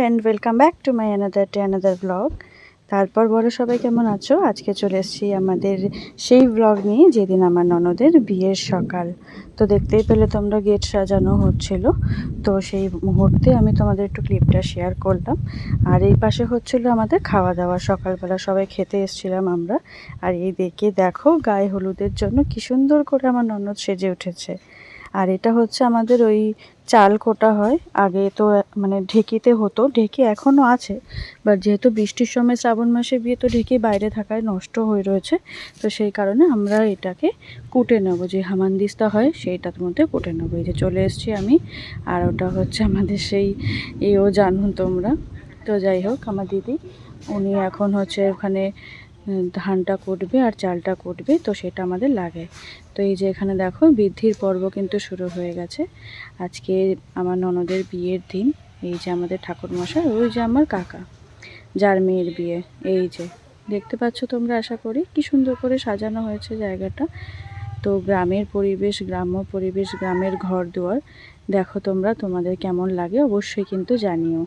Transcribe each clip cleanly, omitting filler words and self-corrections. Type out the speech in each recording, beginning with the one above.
And welcome back to my another blog. তারপর বলো সবাই কেমন আছো? আজকে চলে এসেছি আমাদের সেই ব্লগ নিয়ে যেদিন আমার ননদের বিয়ের সকাল। তো দেখতেই পেলে তোমরা গেট সাজানো হচ্ছিল, তো সেই মুহূর্তে আমি তোমাদের একটু ক্লিপটা শেয়ার করলাম। আর এই পাশে হচ্ছিল আমাদের খাওয়া দাওয়া, সকালবেলা সবাই খেতে এসেছিলাম আমরা। আর এই দেখো গায়ে হলুদের জন্য কি সুন্দর করে আমার ননদ সেজে উঠেছে। আর এটা হচ্ছে আমাদের ওই চাল কোটা হয়, আগে তো মানে ঢেকিতে হতো, ঢেকি এখনও আছে, বাট যেহেতু বৃষ্টির সময় শ্রাবণ মাসে বিয়ে, তো ঢেকি বাইরে থাকায় নষ্ট হয়ে রয়েছে, তো সেই কারণে আমরা এটাকে কুটে নেবো, যে হামানদিস্তা হয় সেইটার মধ্যে কুটে নেবো। এই যে চলে এসেছি আমি, আর ওটা হচ্ছে আমাদের সেই এও জানো তোমরা। তো যাই হোক, আমার দিদি উনি এখন হচ্ছে ওখানে ধানটা কুটবে আর চালটা কুটবে, তো সেটা আমাদের লাগে। তো এই যে এখানে দেখো বৃদ্ধির পর্ব কিন্তু শুরু হয়ে গেছে। আজকে আমার ননদের বিয়ের দিন। এই যে আমাদের ঠাকুরমশাই, ওই যে আমার কাকা যার মেয়ের বিয়ে, এই যে দেখতে পাচ্ছ তোমরা, আশা করি কি সুন্দর করে সাজানো হয়েছে জায়গাটা। তো গ্রামের পরিবেশ, গ্রাম্য পরিবেশ, গ্রামের ঘর দুয়ার দেখো তোমরা, তোমাদের কেমন লাগে অবশ্যই কিন্তু জানিও।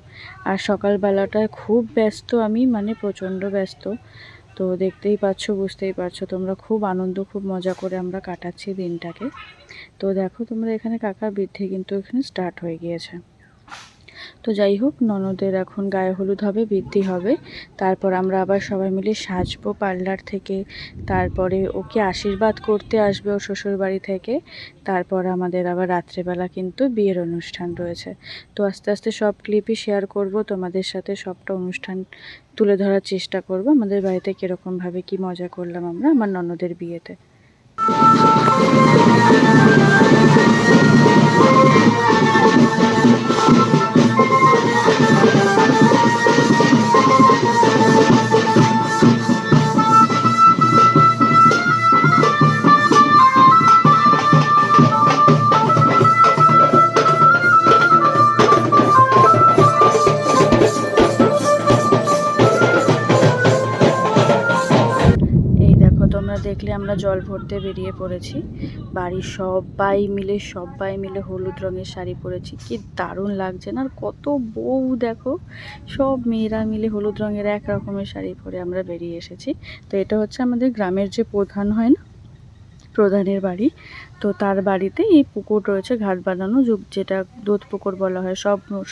আর সকালবেলাটায় খুব ব্যস্ত আমি, মানে প্রচণ্ড ব্যস্ত। তো দেখতেই পাচ্ছ, বুঝতেই পারছো তোমরা, খুব আনন্দ, খুব মজা করে আমরা কাটাচ্ছি দিনটাকে। তো দেখো তোমরা, এখানে কাকা বৃদ্ধি কিন্তু এখানে স্টার্ট হয়ে গিয়েছে। তো যাই হোক, ননদের এখন গায়ে হলুদ হবে, বৃদ্ধি হবে, তারপর আমরা আবার সবাই মিলে সাজবো পার্লার থেকে। তারপরে ওকে আশীর্বাদ করতে আসবে ও শ্বশুর বাড়ি থেকে। তারপর আমাদের আবার রাত্রেবেলা কিন্তু বিয়ের অনুষ্ঠান রয়েছে। তো আস্তে আস্তে সব ক্লিপই শেয়ার করব তোমাদের সাথে, সবটা অনুষ্ঠান তুলে ধরার চেষ্টা করব, আমাদের বাড়িতে কীরকমভাবে কি মজা করলাম আমরা আমার ননদের বিয়েতে। দেখলে আমরা জল ভরতে বেরিয়ে পড়েছি, বাড়ির সবাই মিলে হলুদ রঙের শাড়ি পরেছি, কি দারুণ লাগছে না? আর কত বউ দেখো, সব মেয়েরা মিলে হলুদ রঙের এক রকমের শাড়ি পরে আমরা বেরিয়ে এসেছি। তো এটা হচ্ছে আমাদের গ্রামের যে প্রধান হয় না, প্রধানের বাড়ি, তো তার বাড়িতে এই পুকুর রয়েছে, ঘাট বানানো, যেটা দুধ পুকুর বলা হয়।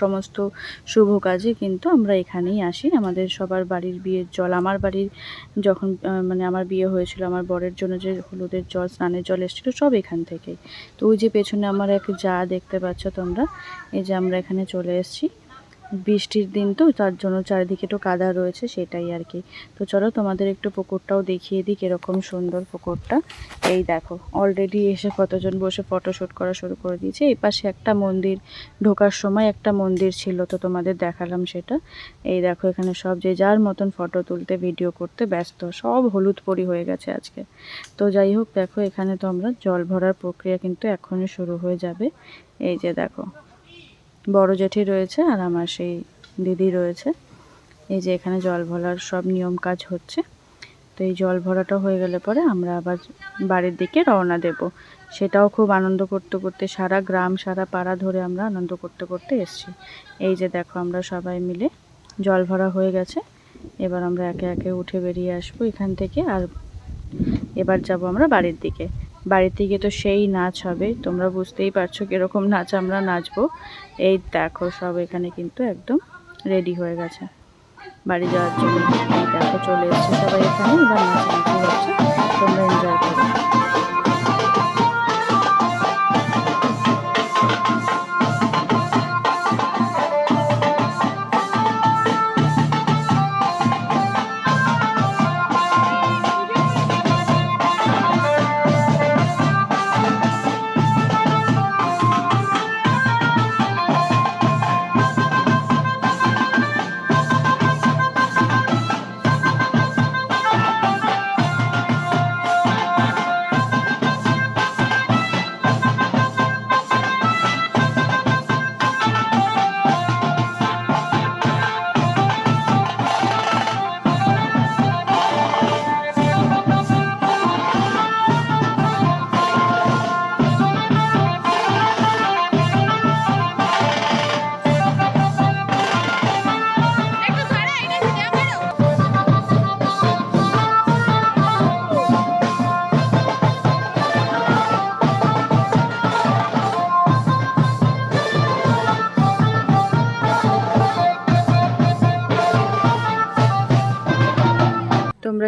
সমস্ত শুভ কাজে কিন্তু আমরা এখানেই আসি। আমাদের সবার বাড়ির বিয়ের জল, আমার বাড়ির যখন মানে আমার বিয়ে হয়েছিল, আমার বরের জন্য যে হলুদের জল, স্নানের জল এসেছিলো, সব এখান থেকেই। তো ওই যে পেছনে আমার এক যা দেখতে পাচ্ছ তোমরা, এই যে আমরা এখানে চলে এসেছি। বৃষ্টির দিন তো, তার জন্য চারিদিকে একটু কাদা রয়েছে, সেটাই আর কি। তো চলো তোমাদের একটু পুকুরটাও দেখিয়ে দিই, কীরকম সুন্দর পুকুরটা। এই দেখো, অলরেডি এসে কতজন বসে ফটোশ্যুট করা শুরু করে দিয়েছে। এই পাশে একটা মন্দির, ঢোকার সময় একটা মন্দির ছিল, তো তোমাদের দেখালাম সেটা। এই দেখো, এখানে সব যে যার মতন ফটো তুলতে, ভিডিও করতে ব্যস্ত, সব হলুদ পরি হয়ে গেছে আজকে। তো যাই হোক, দেখো এখানে তো আমরা জল ভরার প্রক্রিয়া কিন্তু এখনই শুরু হয়ে যাবে। এই যে দেখো, বড় জেঠি রয়েছে আর আমার সেই দিদি রয়েছে। এই যে এখানে জল ভরার সব নিয়ম কাজ হচ্ছে। তো এই জল ভরাটা হয়ে গেলে পরে আমরা আবার বাড়ির দিকে রওনা দেব। সেটাও খুব আনন্দ করতে করতে, সারা গ্রাম সারা পাড়া ধরে আমরা আনন্দ করতে করতে এসেছি। এই যে দেখো, আমরা সবাই মিলে জল ভরা হয়ে গেছে, এবার আমরা একে একে উঠে বেরিয়ে আসবো এখান থেকে। আর এবার যাব আমরা বাড়ির দিকে। বাড়ির দিকে তো সেই নাচ হবে, তোমরা বুঝতেই পারছো কীরকম নাচ আমরা নাচবো। এই দেখো, সব এখানে কিন্তু একদম রেডি হয়ে গেছে বাড়ি যাওয়ার জন্য। এই দেখো, চলে এসেছে সবাই এখানে, এবার নাচানাচি হচ্ছে, তোমরা এনজয় করো।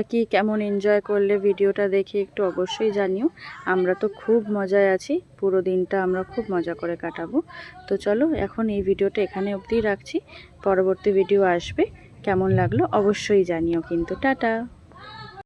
তোমরা কি কেমন এনজয় করলে ভিডিওটা দেখে একটু অবশ্যই জানিও। আমরা তো খুব মজায় আছি, পুরো দিনটা আমরা খুব মজা করে কাটাবো। তো চলো এখন এই ভিডিওটা এখানে অবধি রাখছি, পরবর্তী ভিডিও আসবে, কেমন লাগলো অবশ্যই জানিও কিন্তু। টাটা।